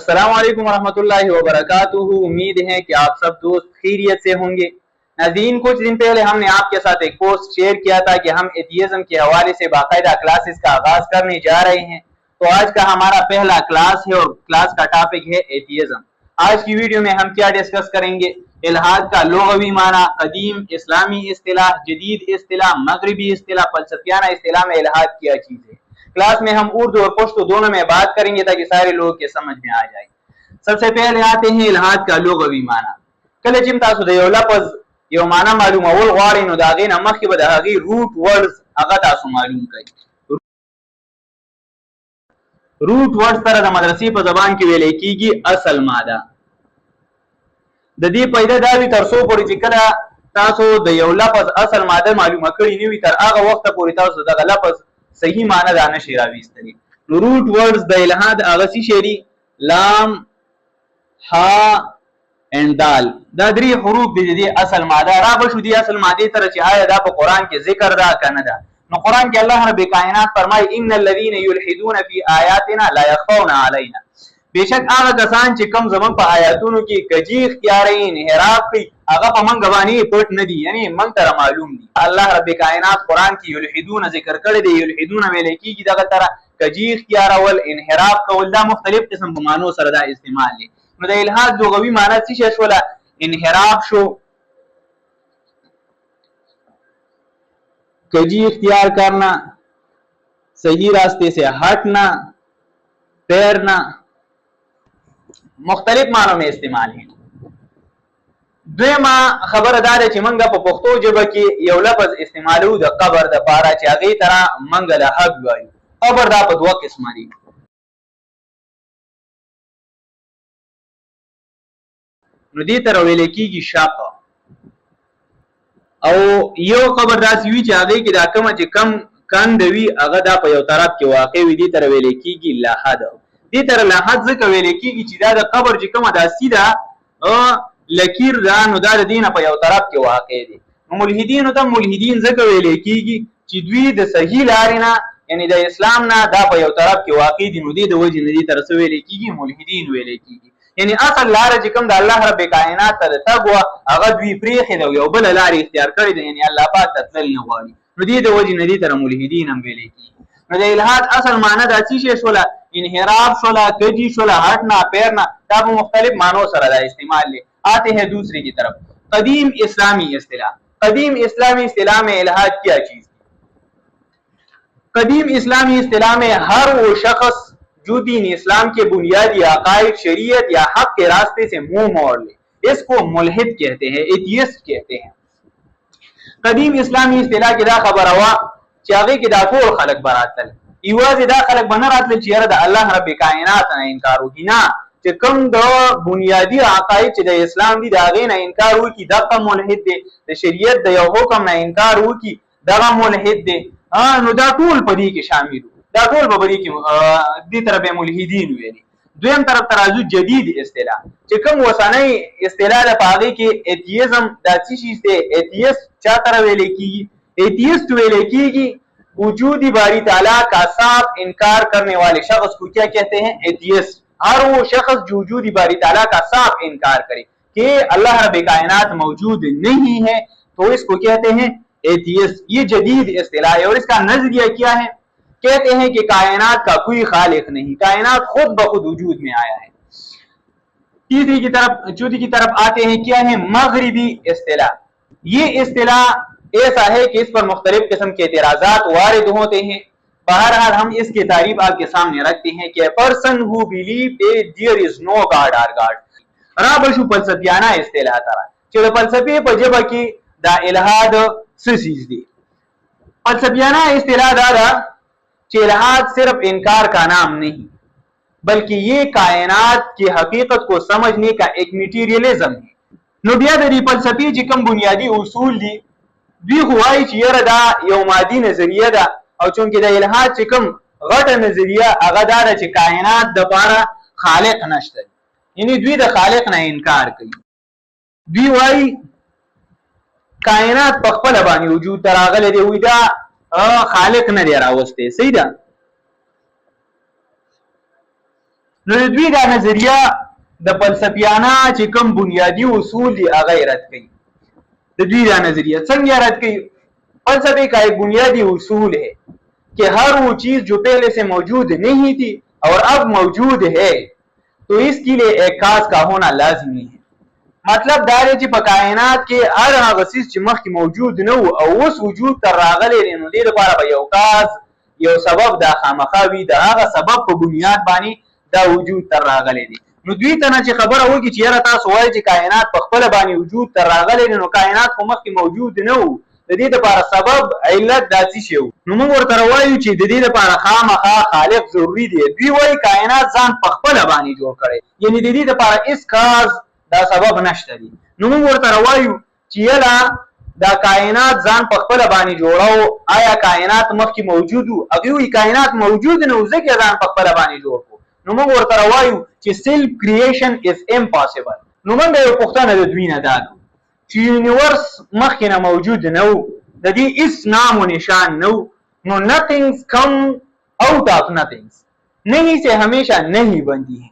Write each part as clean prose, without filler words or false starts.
अस्सलाम वालेकुम रहमतुल्लाहि व बरकातुहू। उम्मीद है कि आप सब दोस्त खैरियत से होंगे। नाज़रीन, कुछ दिन पहले हमने आपके साथ एक पोस्ट शेयर किया था कि हम एथियज्म के हवाले से बाकायदा क्लासेस का आगाज करने जा रहे हैं। तो आज का हमारा पहला क्लास है और क्लास का टॉपिक है एथियज्म। आज की वीडियो में हम क्या डिस्कस करेंगे? इल्हाद का लुग़वी माना, कदीम इस्लामी इस्तिलाह, जदीद इस्तिलाह, मगरिबी इस्तिलाह, फलसफियाना इस्तिलाह में इल्हाद क्या चीज है। क्लास में हम उर्दू और पश्तो दोनों में बात करेंगे ताकि सारे लोगों के समझ में आ जाए। सबसे पहले आते हैं इल्हाद का लुग़वी माना। कले चिम तासु द यो लफ्ज़ यो माना मालूम अवल गवाड़ी नो दागे न मखि बद हगी रूट वर्ड्स अगा तासु मालूम कई। रूट वर्ड्स तरह द मदरसी पर जबान की वेले कीगी असल मादा द दे पैदा दावी तरसो पड़ी चिकला तासो द यो लफ्ज़ असल मादा मालूम कड़ी नी तर आगा वक्त पूरी तासु द लफ्ज़ सही माना दाना शेरावी इस्तरी। रूट वर्ड्स द इल्हाद आगसी शेरी लाम हा एंड दाल दा दरी हुरूफ दी असल मादा राबशु दी असल मादे तरह चाहे दा पर कुरान के जिक्र दा कनदा न कुरान के अल्लाह रब कायनात फरमाए इन्नल लजीना युल्हिदून फी आयातिना ला यखफौना अलैना। बेशक आगा कसान चे कम जमन पर आयातुनु की गजी इख्तियारी इनहिराफ की आगा पमन गवानी पट नदी यानी मन तर मालूम दी। अल्लाह रब कायनात कुरान की युल्हिदून जिक्र करे दे। युल्हिदून में लेकी की दगा तरह गजी इख्तियार वल इनहिराफ का वल्दा मुख्तलिफ किस्म मानो सरदा इस्तेमाल है। मतलब इल्हाद लुग़वी माना चीज़ वाला इनहिराफ शो कजी इख्तियार करना, सही रास्ते से हटना, तैरना, मुख्तलिफ मानों में इस्तेमाल है। द्वेमा खबरदार ची मंगा पर पुख्तो जब की यो लफ्ज़ इस्तेमालू द कबर द पारा ची अगी तरह मंगा द हक गई। कबर दा पर दो किस्म दी। नुदी तरह वेले की शापा او یو خبر داسې وی چې هغه کې دا کومه چې کم کند وی هغه دا په یو طرف کې واقع وي دي تر ویل کېږي لحد. دي تر لحد ځکه ویل کېږي چې دا د قبر چې کومه داسې ده لکیر دا نو دا د دینه په یو طرف کې واقع دي. ملحدین ته ملحدین ځکه ویل کېږي چې دوی د صحیح لارې نه یعنی د اسلام نه دا په یو طرف کې واقع دي نو دي د وجه نه دي تر څو ویل کېږي ملحدین ویل کېږي. یعنی اصل لار چې کوم د الله رب کائنات ته تګوا هغه دوی پریخي دی یو بل لار اختیار کړی دی یعنی الله پاک ته تل نه غواړي نو دې د وجه نه دي تر ملحدین هم ویل کېږي. نو د الحاد اصل معنی د اچي شی شولا انحراف شولا کجی شولا हटना पैरना دا په مختلف معنوں سره دا استعمال لے. آتے ہیں دوسری کی طرف قدیم اسلامی اصطلاح. قدیم اسلامی اصطلاح میں الحاد کیا چیز؟ قدیم اسلامی اصطلاح میں ہر وہ شخص جو دین اسلام کے بنیادی عقائد شریعت یا حق کے راستے سے منہ موڑ لے اس کو ملحد کہتے ہیں، ایتھیسٹ کہتے ہیں. قدیم اسلامی اصطلاح کی دا خبر ہوا چاغے کی دا ټول خلق براتل ایواز دا خلق بنراتل چې یاره د الله رب کائنات نه انکار وکړي نه چې کوم د بنیادی عقاید چې د اسلام دي دا غي نه انکار وکړي دا ملحد دی. د شریعت د یو حکم نه انکار وکړي دا ملحد دی. نو دا ټول په دې کې شامل دا ټول په دې کې دې طرف ملحدین ویلي. دویم طرف ترازو جدید اصطلاح چې کوم وسانه اصطلاح د پاغي کې ایتھیزم دا څه شي دی. ایتھیست چا طرف ویل کیږي؟ ایتھیست ویل کیږي وجود باری تعالی کا صاف انکار کرنے والے شخص کو کیا کہتے ہیں؟ ایتھیست. ہر وہ شخص جو وجود باری تعالی کا صاف انکار کرے کہ اللہ رب کائنات موجود نہیں ہے تو اس کو کہتے ہیں ایتھیست. یہ جدید اصطلاح ہے اور اس کا نظریہ کیا ہے؟ कहते हैं कि कायनात का कोई खालिक नहीं, कायनात खुद बखुद वजूद में आया है. तीसरी की तरफ चौथी की तरफ आते हैं क्या है? मगरिबी इस्तिलाह. ये इस्तिलाह ऐसा है कि इस पर मुख्तलिफ किस्म के एतराज़ात वारिद होते हैं. बहरहाल हम इसकी तारीफ आपके सामने रखते हैं कि person who believe there is no god or god राबशु फलसफियाना इस्तिलाह तरह चलो फलसफे पर जब की दा इल्हाद चीज दी. फलसफियाना इस्तिलाह दादा इल्हाद सिर्फ इनकार का नाम नहीं बल्कि ये कायनात की हकीकत को समझने का एक मटीरियलिज्म है. नो बिया द फलसफी जी कम बुनियादी उसूल दी दी हुआई चीर दा यो मादी नजरिया दा और चूंकि द इल्हाद ची कम घट नजरिया अगदार ची कायनात द पारा खालिक नशते यानी द्वी द खालिक ना इनकार कई. द्वी वाई कायनात पखपल बानी वजूद तरागल दे हुई दा खालिक न دی راوسته. صحیح ده. نو دوی دا نظریه د فلسفیانه چې کوم بنیادی اصول دي هغه رد کوي. د دوی دا نظریہ څنګه رد کوي؟ فلسفے کا ایک بنیادی اصول ہے کہ ہر وہ چیز جو پہلے سے موجود نہیں تھی اور اب موجود ہے تو اس کے لیے ایک خاص کا ہونا لازمی ہے. مطلب دا دی چې په کائنات کې هر هغه څیز چې مخکې موجود نه و او اوس وجود ته راغلی دی نو دې لپاره به یو کاز یو سبب دا خامخا وي د هغه سبب په بنیاد باندې دا وجود ته راغلی دی. نو دوی ته نه چې خبره وکړي چې یاره تاسو وایي چې کائنات په خپله باندې وجود ته راغلی دی نو کائنات خو مخکې موجود نه و د دې لپاره سبب علت دا څه شی و. نو موږ ورته وایو چې د دې لپاره خامخا خالق ضروري دی. دوی وایي کائنات ځان په خپله باندې جوړ کړی یعنې د دې لپاره هېڅ کاز دا سبب نشته دی. نو موږ ورته وایو چې یله دا کائنات ځان په خپله باندې جوړو آیا کائنات مخکې موجود و؟ هغوی وایي کائنات موجود نه و ځکه ځان په خپله باندې جوړ کړو. نو موږ ورته وایو چې سیلف کریشن از امپاسبل. نو موږ یو پوښتنه د دوی نه دا کوو چې یونیورس مخکې نه موجود نه و د دې هېڅ نام و نشان نه و نو nothing's come out of nothings नहीं से हमेशा नहीं बंदी है.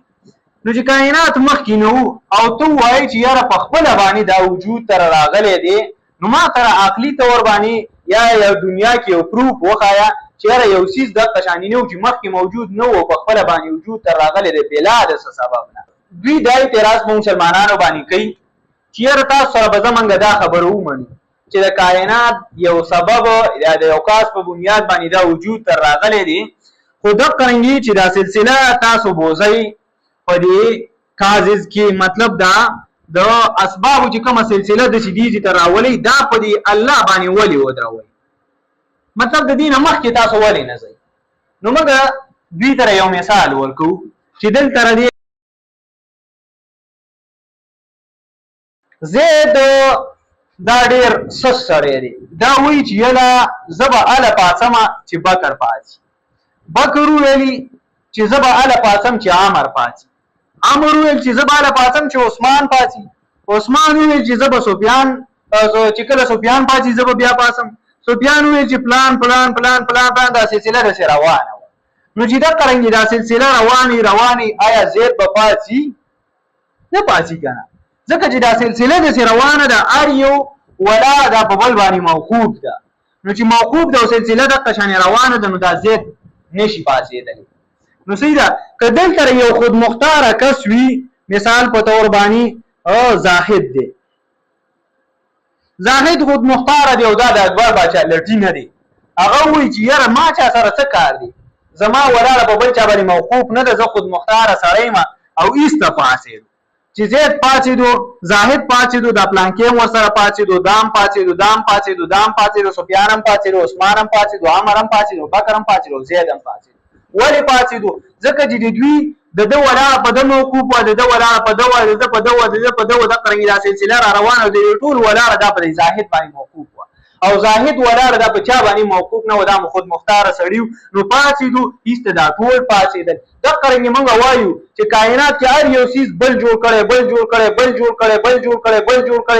نو چې کائنات مخکې نه و او ته وایې چې یاره په خپله باندې دا وجود ته راغلی دی نو ما سره عقلي طور باندې یا یو دنیا کې یو پروف وښایه چې یاره یو څیز دغه شانې نه و چې مخکې موجود نه و په خپله باندې وجود ته راغلی دی بلا د څه سبب نه. دوی دا اعتراض په مسلمانانو باندې کوي چې یاره تاسو سره به زمونږ دا خبره ومنو چې د کائنات یو سبب یا د یو کاس په بنیاد باندې دا وجود ته راغلی دی خو دغه رنګي چې دا سلسله تاسو بوځئ په دې کازز کې مطلب دا د اسبابو چې کومه سلسله د شدیدي ته راولي دا په دې الله باندې ولې ودروي مطلب د دې نه مخکې تاسو ولې نه ځئ. نو موږ دوی ته یو مثال ورکو چې دلته دې زید دا ډېر سست سړی دی دا وایي چې یله زه به هله پاڅمه چې بکر پاڅي. بکر وویلي چې زه به هله پاڅم چې عمر پاڅي. عمر وویل چې زه به هله پاڅم چې عثمان پاڅي. عثمان وویل چې زه به سفیان چې کله سفیان پاڅي زه به بیا پاڅم. سفیان وویل چې پلان پلان پلان پلان پلان دا سلسله داسې روانه وه. نو چې دغه رنګې دا سلسله روانې آیا زید به پاڅي؟ نه پاڅي که نه ځکه چې دا سلسله داسې روانه ده هر یو ولا دا په بل باندې موقوف ده. نو چې موقوف ده او سلسله دغه شانې روانه ده نو دا زید نشي پاڅېدلی. نو صحیح ده که دلته یو خودمختاره کس وي مثال په طور باندې زاهد دی زاهد خودمختاره دی او دا د اکبر باچا لټي نه دی هغه وایي چې یاره ما چا سره څه کار دی زما ولاړه په بل چا باندې موقوف نه ده زه خودمختاره سړی یم او ایسته پاڅېدو چې زید پاڅېدو زاهد پاڅېدو دا پلانکې هم ورسره پاڅېدو دام پاڅېدو سفیان هم پاڅېدو عثمان هم پاڅېدو عمر هم پاڅېدو بکر هم پاڅېدو زید هم پاڅېدو. ولې پاڅېدو؟ ځکه چې د دوی د ده ولاړه په ده موقوف وه د ده ولاړه په ده وه د ده په ده وه د ده په ده وه دغه رنګې دا سلسله را روانه وه د دوی ټول ولاړه دا په زاهد باندې موقوف وه او زاهد ولاړه دا په چا باندې موقوف نه و دا خودمختاره سړي نو پاڅېدو ایسته دا ټول پاڅېدل. دغه رنګې موږ وایو چې کائنات کې هر یو څیز بل جوړ کړی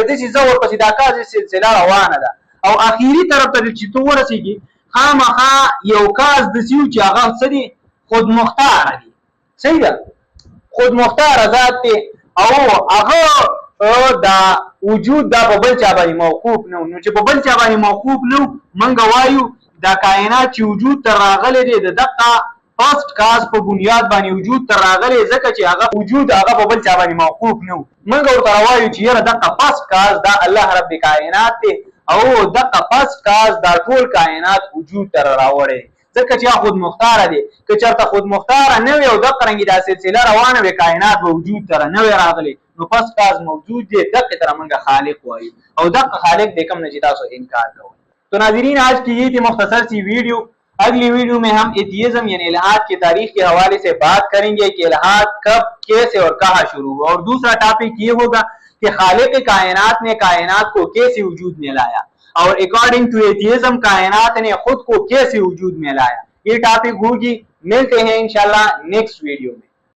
داسې زه ورپسې دا کاسې سلسله روانه ده او اخري طرف ته چې ته ورسېږي خامخا یو کاس داسې و چې هغه څه دی خودمختاره دی. صحیح ده خودمختاره ذات دی او هغه دا وجود دا په بل چا باندې موقوف نه نو چې په بل چا باندې موقوف نه موږ وایو دا کائنات چې وجود ته راغلی دی د دغه فرست کاز په بنیاد باندې وجود ته راغلی ځکه چې هغه وجود هغه په بل چا باندې موقوف نه موږ ورته وایو چې یاره دغه فرست کاز دا الله رب کائنات دی او دغه فرست کاز دا ټول کائنات وجود ته راوړی ځکه چې خودمختاره دی که چېرته خودمختاره نه وي او دغه رنګې دا سلسله روانه وي کائنات به وجود ته نه وي راغلی نو فرست کاز موجود دی دغې طرح موږ خالق وایو او دغه خالق دی کوم نه چې تاسو انکار کوئ. تو ناظرین آج کی یہ تھی مختصر سی ویڈیو. اگلی ویڈیو میں ہم ایتھیزم یعنی الحاد کی تاریخ کے حوالے سے بات کریں گے کہ الحاد کب کیسے اور کہاں شروع ہوا اور دوسرا ٹاپک یہ ہوگا کہ خالق کائنات نے کائنات کو کیسے وجود میں لایا اور اکارڈنگ ٹو ایتھیزم کائنات نے خود کو کیسے وجود میں لایا. یہ ٹاپک ہوگی. ملتے ہیں انشاءاللہ نیکسٹ ویڈیو میں.